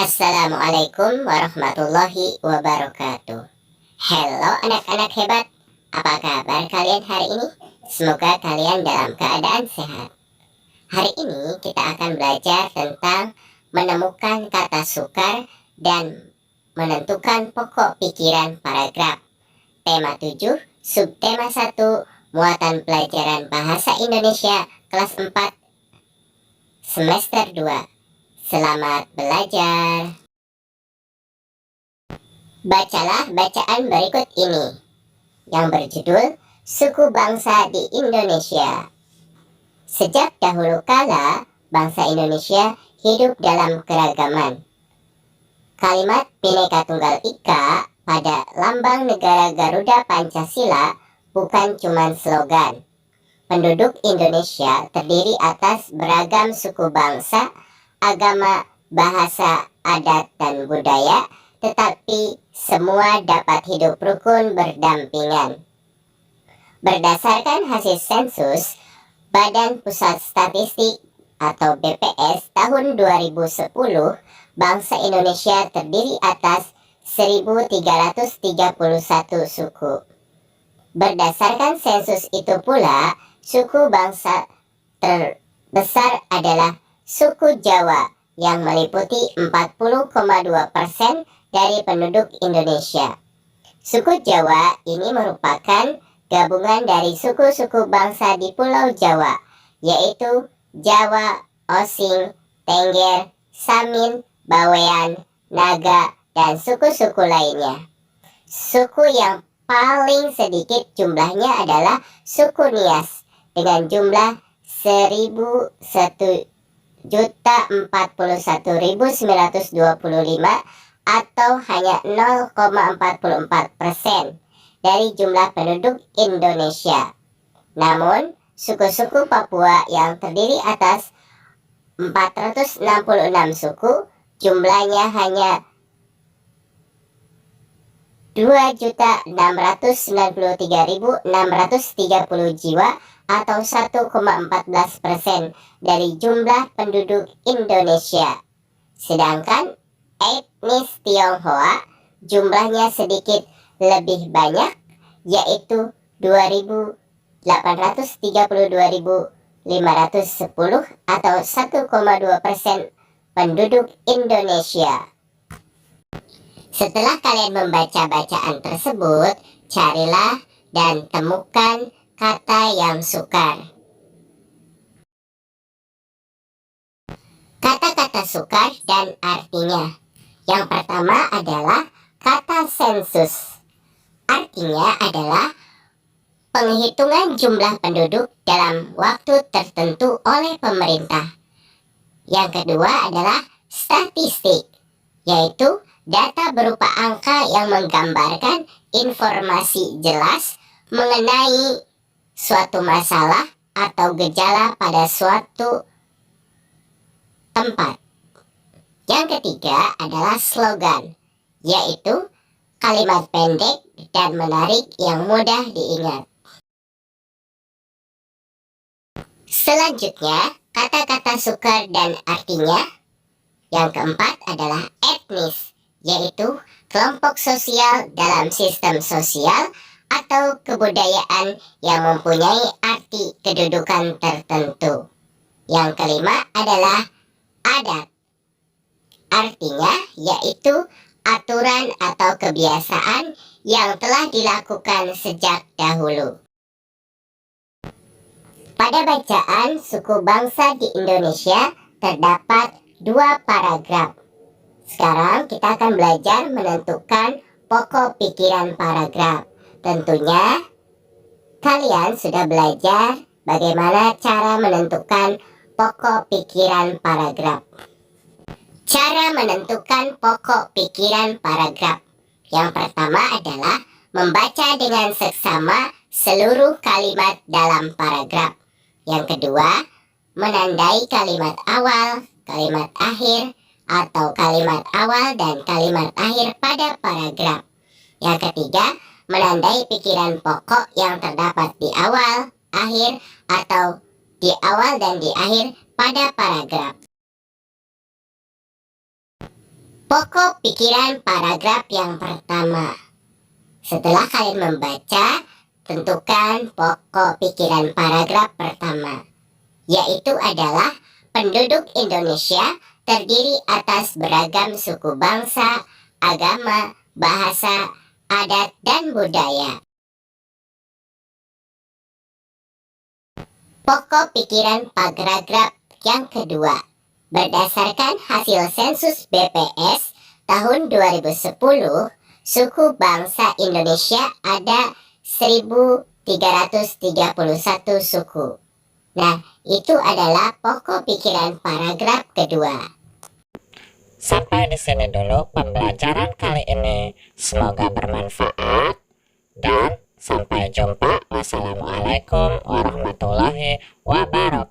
Assalamualaikum warahmatullahi wabarakatuh. Halo anak-anak hebat, apa kabar kalian hari ini? Semoga kalian dalam keadaan sehat. Hari ini kita akan belajar tentang menemukan kata sukar dan menentukan pokok pikiran paragraf. Tema 7, subtema 1, muatan pelajaran Bahasa Indonesia kelas 4, semester 2. Selamat belajar. Bacalah bacaan berikut ini yang berjudul Suku Bangsa di Indonesia. Sejak dahulu kala, bangsa Indonesia hidup dalam keragaman. Kalimat Bhinneka Tunggal Ika pada lambang negara Garuda Pancasila bukan cuma slogan. Penduduk Indonesia terdiri atas beragam suku bangsa, agama, bahasa, adat, dan budaya, tetapi semua dapat hidup rukun berdampingan. Berdasarkan hasil sensus Badan Pusat Statistik atau BPS tahun 2010, bangsa Indonesia terdiri atas 1.331 suku. Berdasarkan sensus itu pula, suku bangsa terbesar adalah suku Jawa yang meliputi 40,2% dari penduduk Indonesia. Suku Jawa ini merupakan gabungan dari suku-suku bangsa di Pulau Jawa, yaitu Jawa, Osing, Tengger, Samin, Bawean, Naga, dan suku-suku lainnya. Suku yang paling sedikit jumlahnya adalah suku Nias dengan jumlah 1.041.925 atau hanya 0,44% dari jumlah penduduk Indonesia. Namun, suku-suku Papua yang terdiri atas 466 suku, jumlahnya hanya 2.693.630 jiwa atau 1,14% dari jumlah penduduk Indonesia. Sedangkan etnis Tionghoa jumlahnya sedikit lebih banyak, yaitu 2.832.510 atau 1,2% penduduk Indonesia. Setelah kalian membaca bacaan tersebut, carilah dan temukan kata yang sukar. Kata-kata sukar dan artinya. Yang pertama adalah kata sensus. Artinya adalah penghitungan jumlah penduduk dalam waktu tertentu oleh pemerintah. Yang kedua adalah statistik, yaitu data berupa angka yang menggambarkan informasi jelas mengenai suatu masalah atau gejala pada suatu tempat. Yang ketiga adalah slogan, yaitu kalimat pendek dan menarik yang mudah diingat. Selanjutnya, kata-kata sukar dan artinya. Yang keempat adalah etnis, yaitu kelompok sosial dalam sistem sosial atau kebudayaan yang mempunyai arti kedudukan tertentu. Yang kelima adalah adat. Artinya yaitu aturan atau kebiasaan yang telah dilakukan sejak dahulu. Pada bacaan suku bangsa di Indonesia terdapat 2 paragraf. Sekarang kita akan belajar menentukan pokok pikiran paragraf. Tentunya kalian sudah belajar bagaimana cara menentukan pokok pikiran paragraf. Cara menentukan pokok pikiran paragraf. Yang pertama adalah membaca dengan seksama seluruh kalimat dalam paragraf. Yang kedua, menandai kalimat awal, kalimat akhir, atau kalimat awal dan kalimat akhir pada paragraf. Yang ketiga, menandai pikiran pokok yang terdapat di awal, akhir, atau di awal dan di akhir pada paragraf. Pokok pikiran paragraf yang pertama. Setelah kalian membaca, tentukan pokok pikiran paragraf pertama, yaitu adalah penduduk Indonesia terdiri atas beragam suku bangsa, agama, bahasa, adat, dan budaya. Pokok pikiran paragraf yang kedua. Berdasarkan hasil sensus BPS tahun 2010, suku bangsa Indonesia ada 1.331 suku. Nah, itu adalah pokok pikiran paragraf kedua. Sampai di sini dulu pembelajaran kali ini. Semoga bermanfaat dan sampai jumpa. Wassalamualaikum warahmatullahi wabarakatuh.